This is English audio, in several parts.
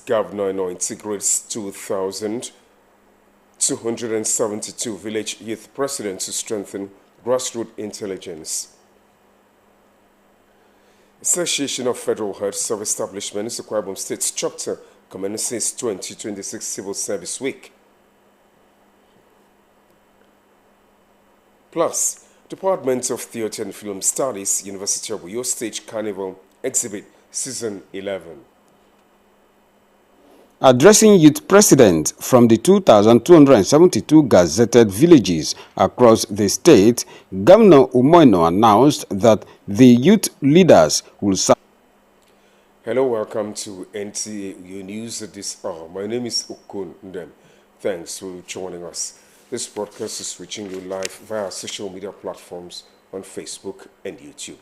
governor now integrates 2,272 village youth presidents to strengthen grassroots intelligence. Association of Federal Heads of Establishments, Akwa Ibom State chapter, commences 2026 Civil Service Week. Plus, Department of Theatre and Film Studies, University of Uyo Stage Carnival Exhibit Season 11. Addressing youth president from the 2,272 gazetted villages across the state, Governor Umoino announced that the youth leaders will serve. Hello, welcome to NTA Uyo News at this hour. My name is Okun Ndem. Thanks for joining us. This broadcast is reaching you live via social media platforms on Facebook and YouTube.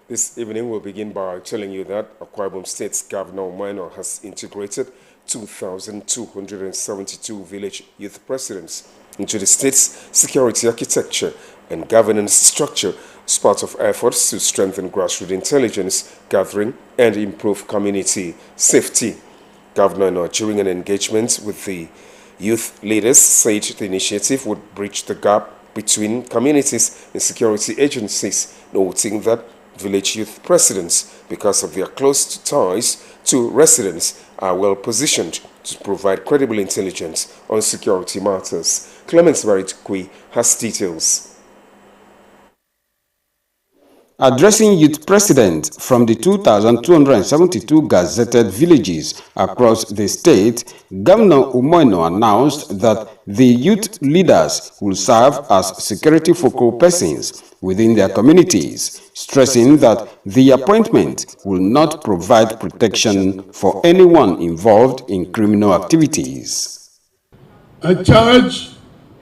This evening, we'll begin by telling you that Akwa Ibom State's Governor Umoino has integrated 2,272 village youth presidents into the state's security architecture and governance structure as part of efforts to strengthen grassroots intelligence gathering and improve community safety. Governor, during an engagement with the youth leaders, said the initiative would bridge the gap between communities and security agencies, noting that village youth presidents, because of their close ties to residents, are well positioned to provide credible intelligence on security matters. Clemens Baritkwi has details. Addressing youth president from the 2,272 gazetted villages across the state, Governor Umoino announced that the youth leaders will serve as security focal persons within their communities, stressing that the appointment will not provide protection for anyone involved in criminal activities. I charge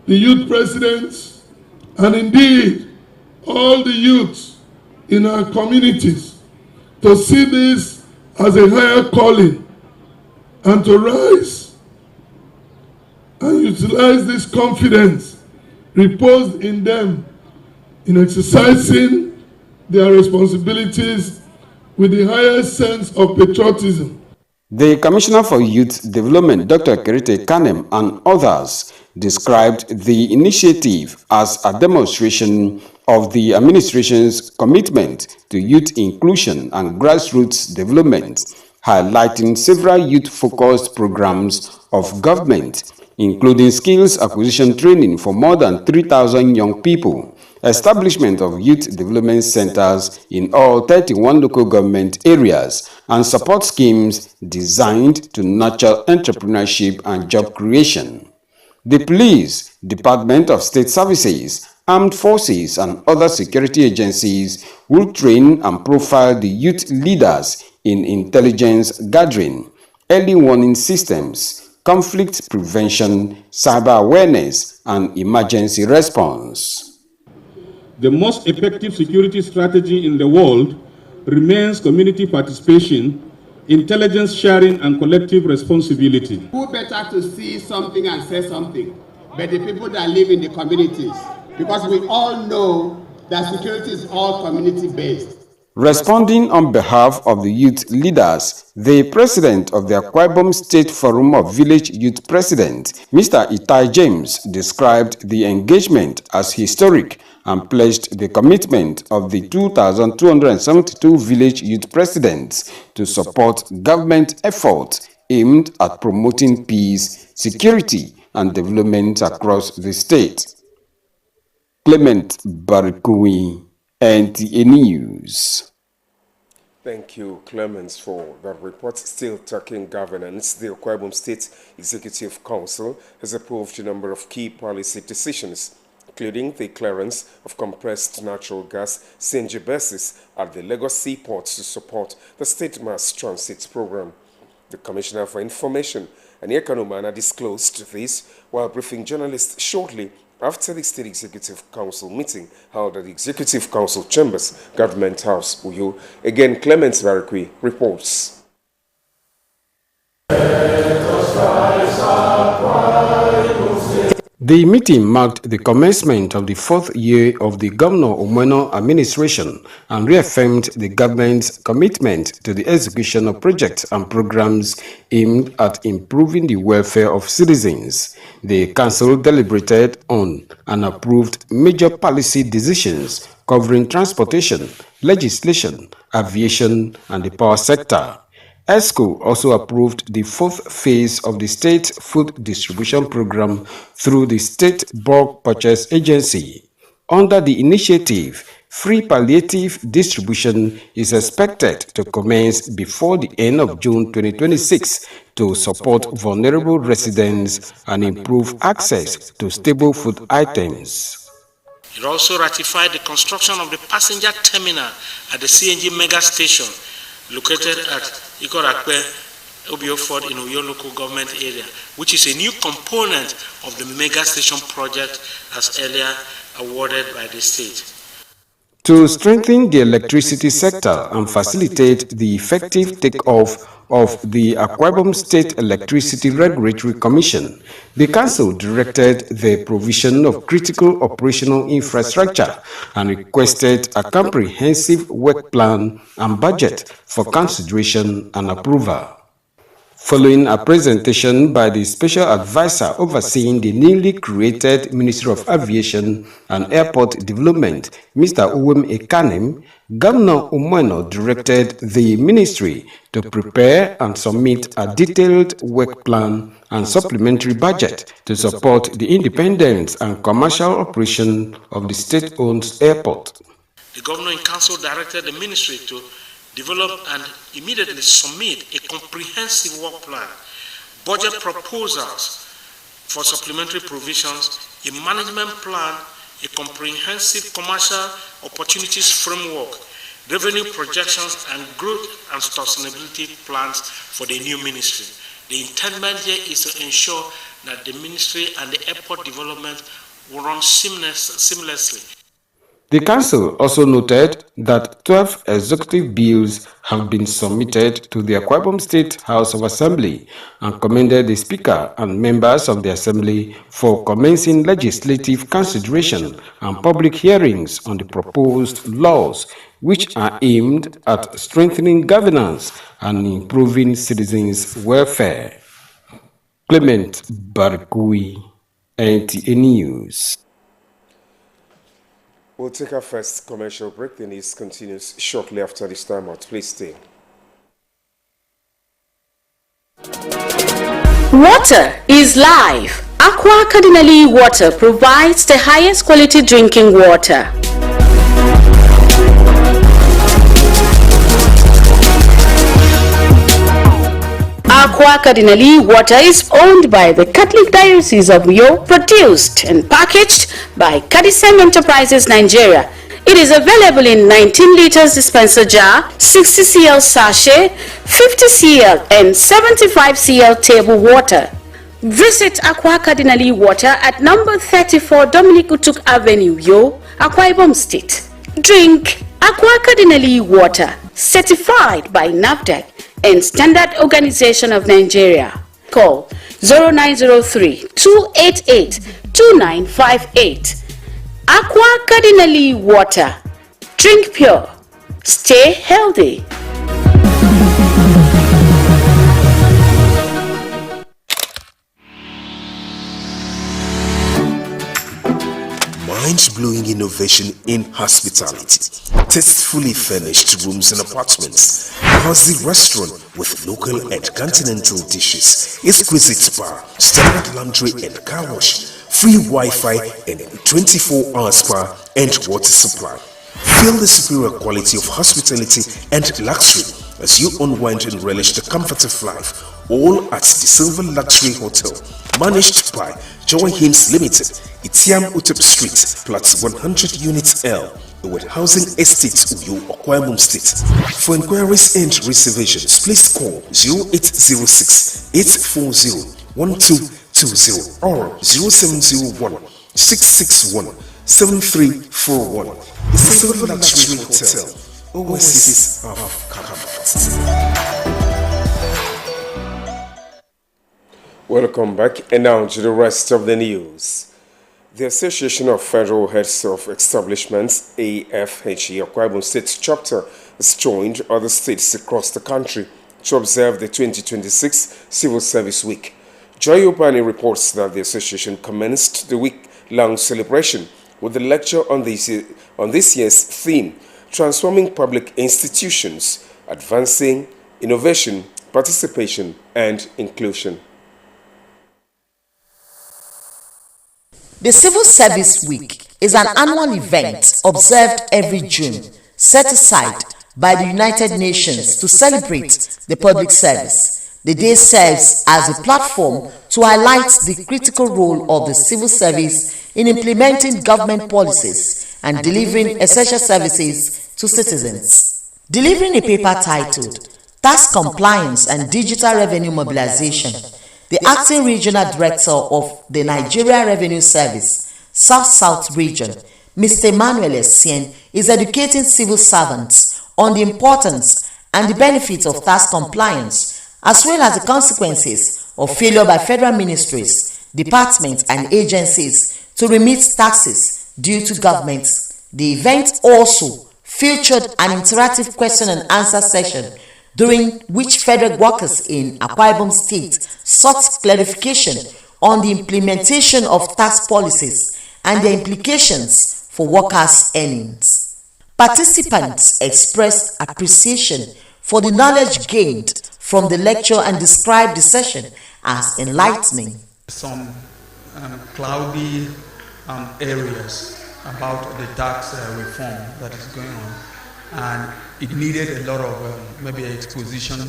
the youth presidents and indeed all the youths in our communities to see this as a higher calling and to rise and utilize this confidence reposed in them in exercising their responsibilities with the highest sense of patriotism. The Commissioner for Youth Development, Dr. Kerete Kanem, and others described the initiative as a demonstration of the administration's commitment to youth inclusion and grassroots development, highlighting several youth-focused programs of government, including skills acquisition training for more than 3,000 young people, establishment of youth development centers in all 31 local government areas, and support schemes designed to nurture entrepreneurship and job creation. The Police, Department of State Services, Armed Forces, and other security agencies will train and profile the youth leaders in intelligence gathering, early warning systems, conflict prevention, cyber awareness, and emergency response. The most effective security strategy in the world remains community participation, intelligence sharing, and collective responsibility. Who better to see something and say something but the people that live in the communities? Because we all know that security is all community-based. Responding on behalf of the youth leaders, the president of the Akwa Ibom State Forum of Village Youth Presidents, Mr. Itai James, described the engagement as historic and pledged the commitment of the 2,272 village youth presidents to support government efforts aimed at promoting peace, security, and development across the state. Clement Barikui, NTA News. Thank you, Clemens, for that report. Still talking governance, the Akwa Ibom State Executive Council has approved a number of key policy decisions, including the clearance of compressed natural gas CNG buses at the Lagos Seaport to support the state mass transit program. The Commissioner for Information, Anyeka Numana, disclosed this while briefing journalists shortly after the State Executive Council meeting held at the Executive Council Chambers, Government House, Uyo. Again, Clement Barikwi reports. The meeting marked the commencement of the fourth year of the Governor Umweno administration and reaffirmed the government's commitment to the execution of projects and programs aimed at improving the welfare of citizens. The council deliberated on and approved major policy decisions covering transportation, legislation, aviation, and the power sector. ESCO also approved the fourth phase of the state food distribution program through the State Bulk Purchase Agency. Under the initiative, free palliative distribution is expected to commence before the end of June 2026 to support vulnerable residents and improve access to stable food items. It also ratified the construction of the passenger terminal at the CNG mega station located at Ikorakwe, Obio Ford in Uyo local government area, which is a new component of the mega station project as earlier awarded by the state. To strengthen the electricity sector and facilitate the effective take-off of the Akwa Ibom State Electricity Regulatory Commission, the Council directed the provision of critical operational infrastructure and requested a comprehensive work plan and budget for consideration and approval. Following a presentation by the Special Advisor overseeing the newly created Ministry of Aviation and Airport Development, Mr. Uwem Ekanem, Governor Umweno directed the ministry to prepare and submit a detailed work plan and supplementary budget to support the independence and commercial operation of the state-owned airport. The Governor in Council directed the ministry to develop and immediately submit a comprehensive work plan, budget proposals for supplementary provisions, a management plan, a comprehensive commercial opportunities framework, revenue projections, and growth and sustainability plans for the new ministry. The intent here is to ensure that the ministry and the airport development will run seamlessly. The Council also noted that 12 executive bills have been submitted to the Akwa Ibom State House of Assembly and commended the Speaker and members of the Assembly for commencing legislative consideration and public hearings on the proposed laws, which are aimed at strengthening governance and improving citizens' welfare. Clement Barkui, NTA News. We'll take our first commercial break. The news continues shortly after this time out. Please stay. Water is life. Aqua Cardinali Water provides the highest quality drinking water. Aqua Cardinali Water is owned by the Catholic Diocese of Uyo, produced and packaged by Cadisem Enterprises Nigeria. It is available in 19 liters dispenser jar, 60 cl sachet, 50 cl and 75 cl table water. Visit Aqua Cardinali Water at number 34 Dominic Utuk Avenue, Uyo, Akwa Ibom State. Drink Aqua Cardinali Water, certified by NAFDAC and Standard Organization of Nigeria. Call 0903-288-2958. Aqua Cardinali Water. Drink pure. Stay healthy. Mind-blowing innovation in hospitality. Tastefully furnished rooms and apartments. Cozy restaurant with local and continental dishes. Exquisite bar, standard laundry and car wash. Free Wi-Fi and 24-hour spa and water supply. Feel the superior quality of hospitality and luxury as you unwind and relish the comfort of life. All at the Silver Luxury Hotel, managed by Joy Hints Limited, Itiam Utep Street, Plot 100 Units L, with Housing Estate, Uyo, Akwa Ibom State. For inquiries and reservations, please call 0806-840-1220 or 0701-661-7341. The Silver Luxury Hotel, oasis of comfort. Welcome back, and now to the rest of the news. The Association of Federal Heads of Establishments, AFHE, Akwa Ibom State Chapter, has joined other states across the country to observe the 2026 Civil Service Week. Joy Ubani reports that the association commenced the week-long celebration with a lecture on this year's theme, Transforming Public Institutions, Advancing Innovation, Participation, and Inclusion. The Civil Service Week is an annual event observed every June, set aside by the United Nations to celebrate the public service. The day serves as a platform to highlight the critical role of the civil service in implementing government policies and delivering essential services to citizens. Delivering a paper titled Tax Compliance and Digital Revenue Mobilization, the Acting Regional Director of the Nigeria Revenue Service, South-South Region, Mr. Emmanuel Essien, is educating civil servants on the importance and the benefits of tax compliance, as well as the consequences of failure by federal ministries, departments, and agencies to remit taxes due to government. The event also featured an interactive question and answer session, during which federal workers in Akwa Ibom State sought clarification on the implementation of tax policies and their implications for workers' earnings. Participants expressed appreciation for the knowledge gained from the lecture and described the session as enlightening. Some cloudy areas about the tax reform that is going on, and it needed a lot of maybe exposition,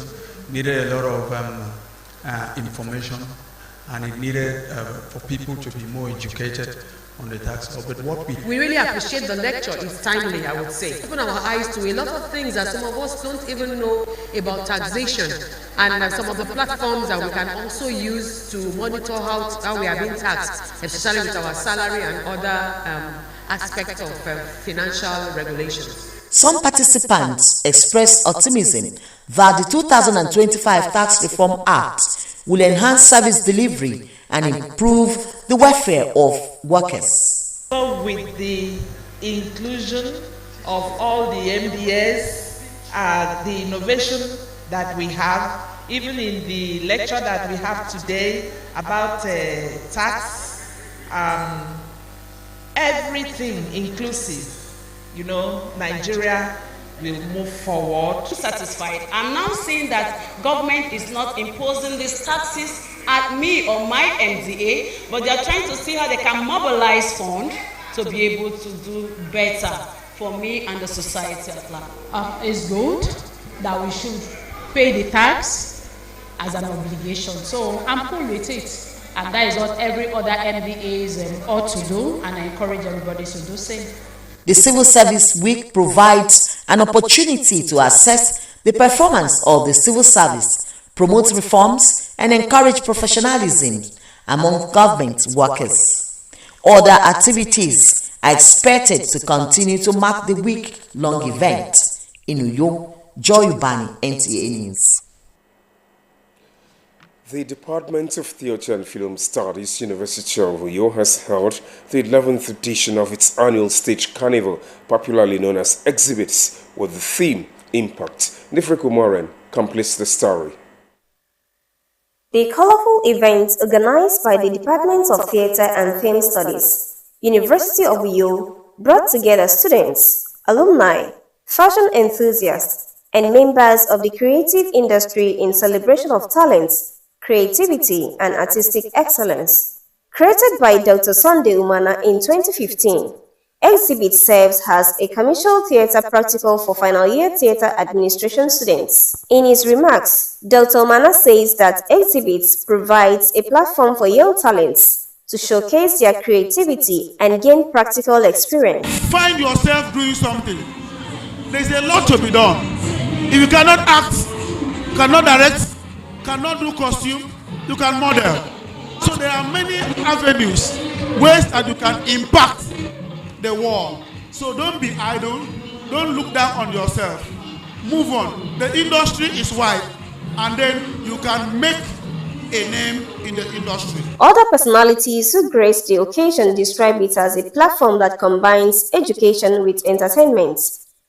needed a lot of information, and it needed for people to be more educated on the tax law. But what we really appreciate the lecture. It's timely, I would say. Open our eyes to a lot of things that some of us don't even know about taxation, and some of the platforms that we can also use to monitor how we are being taxed, especially with our salary and other aspects of financial regulations. Some participants expressed optimism that the 2025 Tax Reform Act will enhance service delivery and improve the welfare of workers. So with the inclusion of all the MDS, the innovation that we have, even in the lecture that we have today about tax, everything inclusive, you know, Nigeria will move forward. Satisfied. I'm now seeing that government is not imposing these taxes at me or my MDA, but they are trying to see how they can mobilize funds to be able to do better for me and the society at large. It's good that we should pay the tax as an obligation. So I'm cool with it. And that is what every other MDAs ought to do, and I encourage everybody to do the same. The Civil Service Week provides an opportunity to assess the performance of the civil service, promote reforms, and encourage professionalism among government workers. Other activities are expected to continue to mark the week-long event. In Uyo, Joy Ubani, NTA News. The Department of Theatre and Film Studies, University of Uyo, has held the 11th edition of its annual stage carnival, popularly known as Exhibits, with the theme Impact. Nifriku Moran completes the story. The colorful event, organized by the Department of Theatre and Film Studies, University of Uyo, brought together students, alumni, fashion enthusiasts, and members of the creative industry in celebration of talents, creativity, and artistic excellence. Created by Dr. Sunday Umana in 2015, Exhibit serves as a commercial theatre practical for final year theatre administration students. In his remarks, Dr. Umana says that Exhibits provides a platform for young talents to showcase their creativity and gain practical experience. Find yourself doing something. There's a lot to be done. If you cannot act, cannot direct, cannot do costume, you can model. So there are many avenues, ways that you can impact the world. So don't be idle, don't look down on yourself. Move on. The industry is wide, and then you can make a name in the industry. Other personalities who graced the occasion describe it as a platform that combines education with entertainment,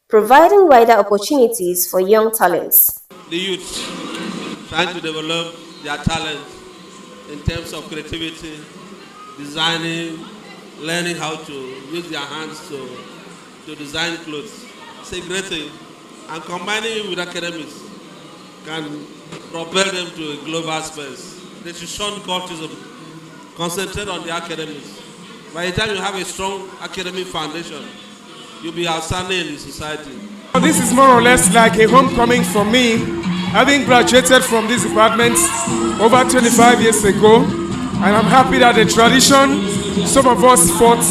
providing wider opportunities for young talents. The youth trying to develop their talent in terms of creativity, designing, learning how to use their hands to design clothes. It's a great thing. And combining it with academics can propel them to a global space. They should shun cultism, concentrate on the academics. By the time you have a strong academic foundation, you'll be outstanding in the society. This is more or less like a homecoming for me, having graduated from this department over 25 years ago, and I'm happy that the tradition some of us fought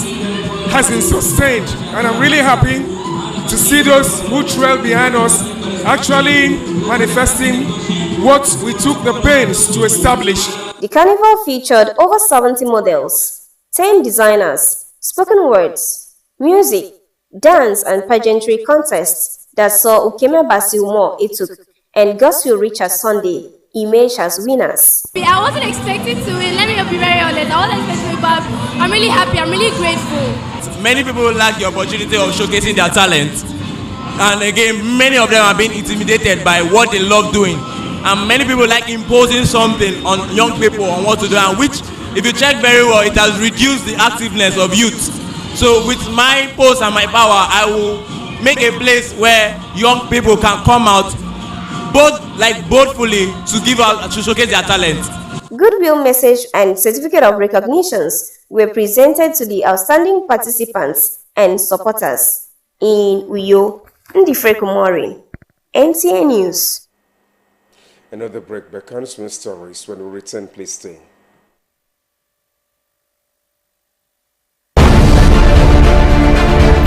has been sustained, and I'm really happy to see those who trail behind us actually manifesting what we took the pains to establish. The carnival featured over 70 models, 10 designers, spoken words, music, dance and pageantry contests that saw Ukeme Basiumo Etuk and Gospel Richard Sunday emerge as winners. I wasn't expecting to win, let me be very honest. I wasn't expecting to win, but I'm really happy, I'm really grateful. Many people lack the opportunity of showcasing their talent. And again, many of them are being intimidated by what they love doing. And many people like imposing something on young people on what to do, and which, if you check very well, it has reduced the activeness of youth. So with my post and my power, I will make a place where young people can come out boldly to showcase their talent. Goodwill message and certificate of recognitions were presented to the outstanding participants and supporters. In Uyo, Ndifre Kumori, NTA News. Another break back on some stories. When we return, please stay.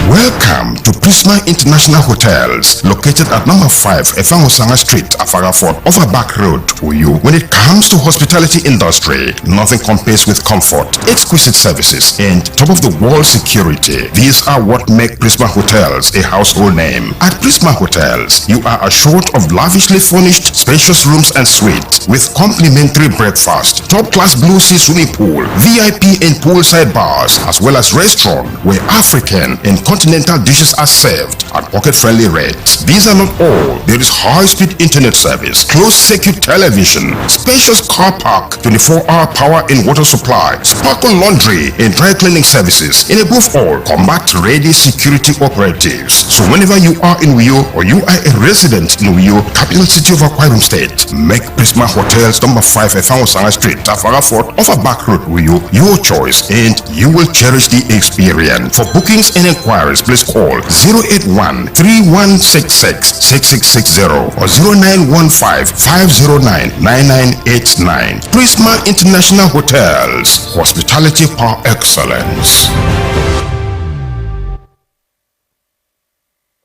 Welcome to Prisma International Hotels, located at number 5 Efangosanga Street, Afarafort, Overback Road, Uyu. When it comes to hospitality industry, nothing compares with comfort, exquisite services, and top-of-the-world security. These are what make Prisma Hotels a household name. At Prisma Hotels, you are assured of lavishly furnished, spacious rooms and suites with complimentary breakfast, top-class blue sea swimming pool, VIP and poolside bars, as well as restaurant where African and continental dishes are served at pocket-friendly rates. These are not all. There is high-speed internet service, closed-circuit television, spacious car park, 24-hour power and water supply, sparkle laundry and dry cleaning services, and above all, combat-ready security operatives. So whenever you are in Uyo or you are a resident in Uyo, capital city of Akwa Ibom State, make Prisma Hotels number 5 Efangosanga Street, Afarafort, Overback Road, Uyo, your choice, and you will cherish the experience. For bookings and inquiries, please call 081-3166-6660 or 0915-509-9989. Prisma International Hotels, hospitality par excellence.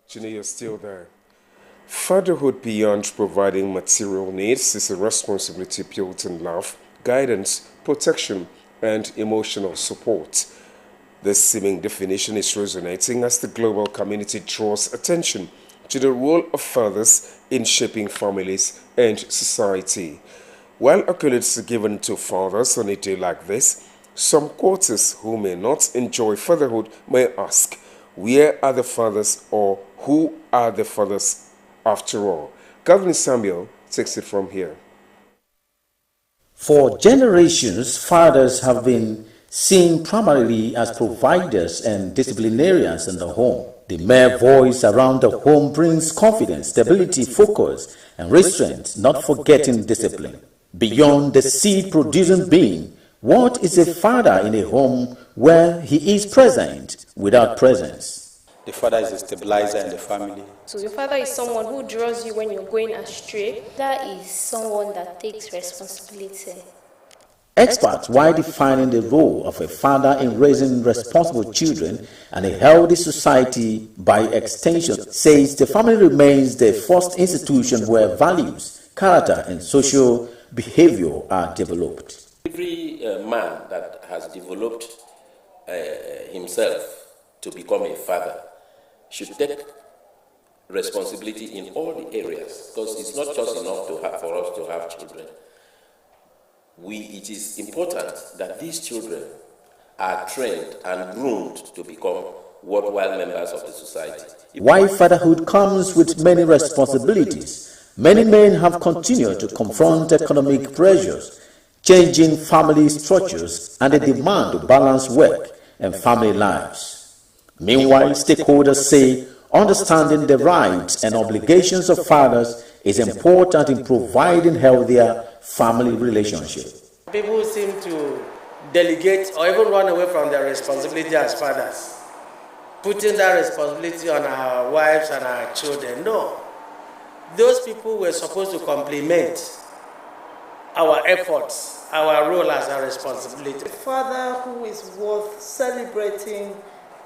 Jenny, you're still there. Fatherhood beyond providing material needs is a responsibility built in love, guidance, protection, and emotional support. This seeming definition is resonating as the global community draws attention to the role of fathers in shaping families and society. While accolades are given to fathers on a day like this, some quarters who may not enjoy fatherhood may ask, where are the fathers, or who are the fathers after all? Calvin Samuel takes it from here. For generations, fathers have been seen primarily as providers and disciplinarians in the home. The mere voice around the home brings confidence, stability, focus, and restraint, not forgetting discipline. Beyond the seed-producing being, what is a father in a home where he is present without presence? The father is a stabilizer in the family. So your father is someone who draws you when you're going astray. That is someone that takes responsibility. Experts, while defining the role of a father in raising responsible children and a healthy society by extension, says the family remains the first institution where values, character, and social behavior are developed. Every man that has developed himself to become a father should take responsibility in all the areas, because it's not just enough for us to have children. it is important that these children are trained and groomed to become worthwhile members of the society. While fatherhood comes with many responsibilities, many men have continued to confront economic pressures, changing family structures, and the demand to balance work and family lives. Meanwhile, stakeholders say understanding the rights and obligations of fathers is important in providing healthier family relationships. People seem to delegate or even run away from their responsibility as fathers, putting that responsibility on our wives and our children. No, those people were supposed to complement our efforts, our role as our responsibility. A father who is worth celebrating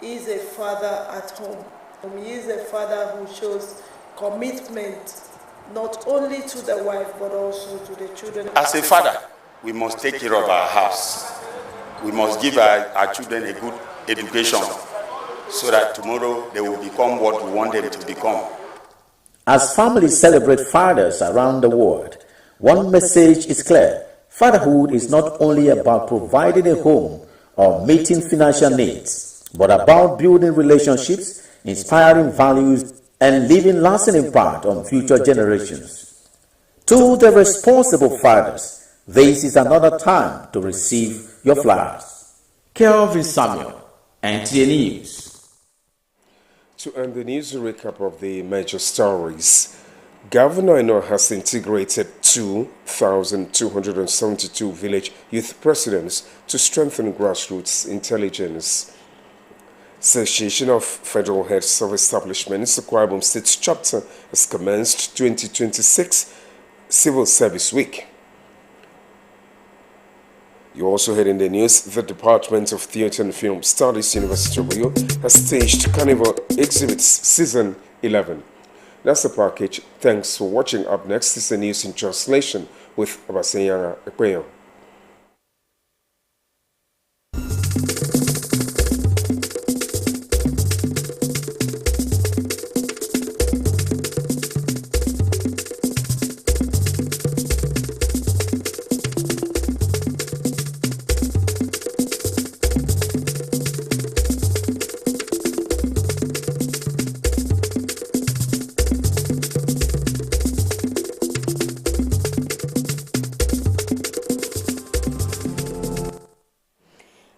is a father at home. He is a father who shows commitment not only to the wife but also to the children. As a father, we must take care of our house. We must give our children a good education so that tomorrow they will become what we want them to become. As families celebrate fathers around the world, one message is clear. Fatherhood is not only about providing a home or meeting financial needs, but about building relationships, inspiring values, and leaving lasting impact on future generations. To the responsible fathers, this is another time to receive your flowers. Kelvin Samuel, NTA News. To end the news recap of the major stories, Governor Eno has integrated 2,272 village youth presidents to strengthen grassroots intelligence. Association of Federal Heads of Establishments, Akwa Ibom State Chapter, has commenced 2026 Civil Service Week. You also heard in the news, the Department of Theatre and Film Studies, University of Rio, has staged Carnival Exhibits Season 11. That's the package. Thanks for watching. Up next is the news in translation with Abasenyanga Ekweyo.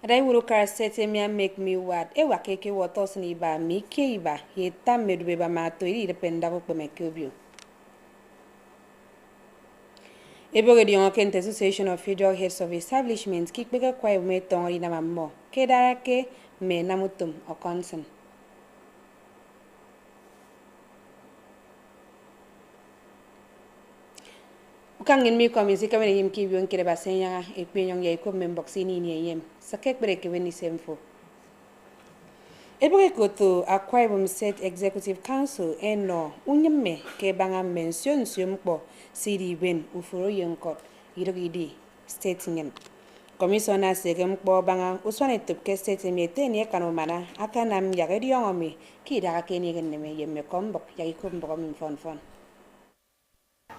Rai wurukar sete mia make me wad e wakeke watos ni ba mi ke iba ye tam medube ba ma to iri dependa ko me kobio. Ebo di on kente Association of Federal Heads of Establishments kik bega kwa me tonri na mammo ke darake me namutum o concern. Ukangin mi komisi ka wene yim ki bion kire ba senya e penyong ye ko memboxi ni ni yem sakek breke weni semfo. Ebe koto Akwa Ibom State Executive Council eno unyemme ke banga mention siumpo siri ben ufuro yenkot irogidi state ngem. Commissioner segem po banga uswane tupke state miete ni kanomana akanam yagedi yongome ki daga keni genneme yemme kombok yagi kombok min fon.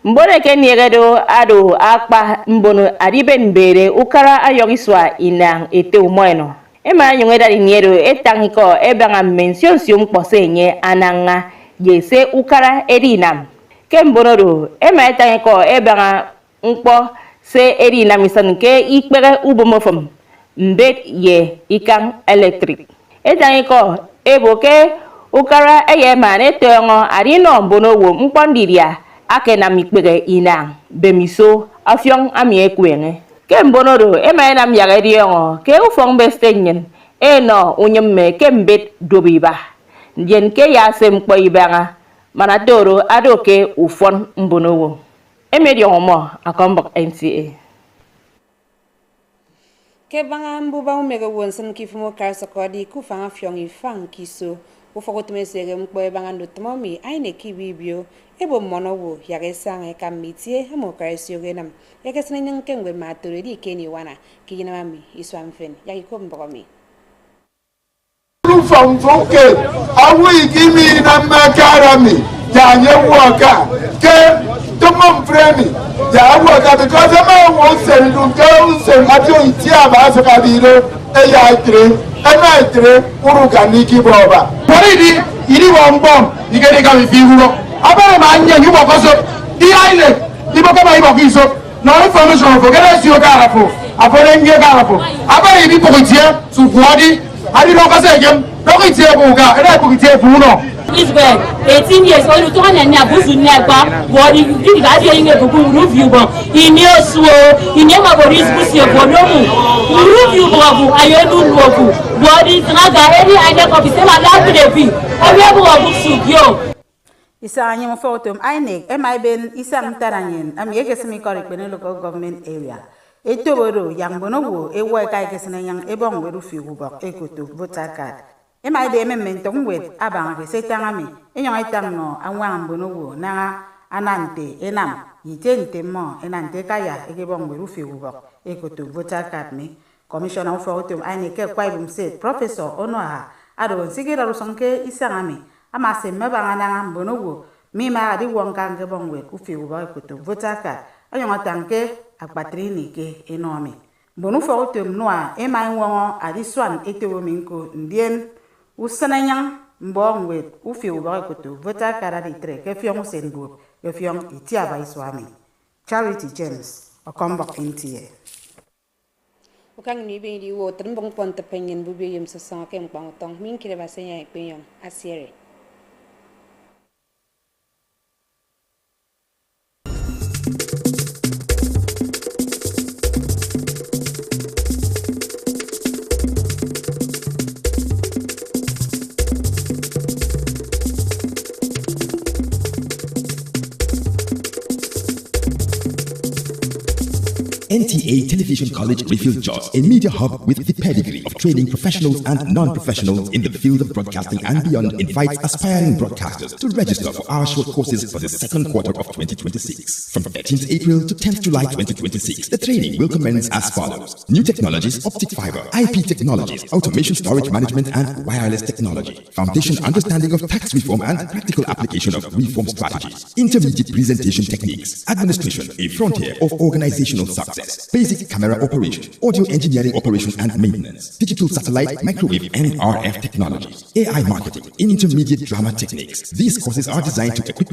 Mbone ke niegedo ado akpa mbono ariben bere ukara ayogiswa inang ete umoeno. Ema nyongeda niero etangiko ebanga mention sium posenye ananga yese ukara erinam. Ke mbono do ema etangiko ebanga nkpo se erinam isanke ikpere ubomofom mbet ye ikang electric. Etangiko eboke ukara eyemane tongo arino mbono wo mpondiria ake na mikpege inang bemiso afyong amie kwenge ke mbonoro ema na myagedi yongo ke ufong bestenyen eno unyemme ke mbet dobiba yen ke yasem kpo ibanga manadoro adoke ufon mbonowo emedi yongo akombok NTA ke banga mbuba umege wonsen kifumo karsa kodi kufanga fyong ifang kiso ufokotumesege mkpo banga ndotomomi aine kibibio ebo monowo yagesanga kamitie amokarisio genam yakesna nyankengwe maturedi keni wana kiyina mami iswamfen yakikombogami Rufamfoke awi kimi na makarami janye waka ke Tumum Fremi, Yawa, because a man won't send to girls and Matthew Tiabas of Adiro, Ayatre, and Nitre, Urukaniki Boba. What did he won't bomb? You get a gun with you. About a man, you walk us up the island, the Baba no information for get your Garapo, upon your Garapo. About a people here to body, I did not say again, don't eat here, Boga, and I put it here, Bruno. Israel 18 years old to one and Nabuzu Neba, what you did that in a review. He knew so, he never got his pussy for no review. I don't know what is rather any idea of the same allowed to be. I never have yo. Isa anyam photom INEC MIBN isang taranyin am yegesimi correct ben local government area. Etoboro yang bonowo ewo kai kesena yang ebong weru fi ubok ekoto voter card. MIBN mentong wet abang resetangami enyong itang no anwang bonowo na anante enam yitente mo enante kaya egebong weru fi ubok ekoto voter card me. Commissioner for Autumn INEC Kwaibum said Professor Onoha adon sigera rusonke isangami amase mabangana bonowo mima adi wonkan gebongwe ufi uba kuto voter card ayong tanke akpatrini ke enomi bonu for Autumn noa ema wongo adi swan etewo minko ndien usananyang mbongwe ufi uba kuto voter card adi tre ke fiong senbu ke fiong itiaba iswami Charity James okombok intie Ukang ni be di wo trembong pon te pengen bu be yem sa sa kem pang tong min kire ba senya pe yom asiere NTA Television College Refill Jos, a media hub with the pedigree of training professionals and non-professionals in the field of broadcasting and beyond, invites aspiring broadcasters to register for our short courses for the second quarter of 2026. From 13th April to 10th July 2026, the training will commence as follows. New technologies, optic fiber, IP technologies, automation storage management and wireless technology. Foundation understanding of tax reform and practical application of reform strategies. Intermediate presentation techniques. Administration, a frontier of organizational success. Basic camera operation, audio engineering operation and maintenance, digital satellite, microwave and RF technologies, AI marketing, intermediate drama techniques. These courses are designed to equip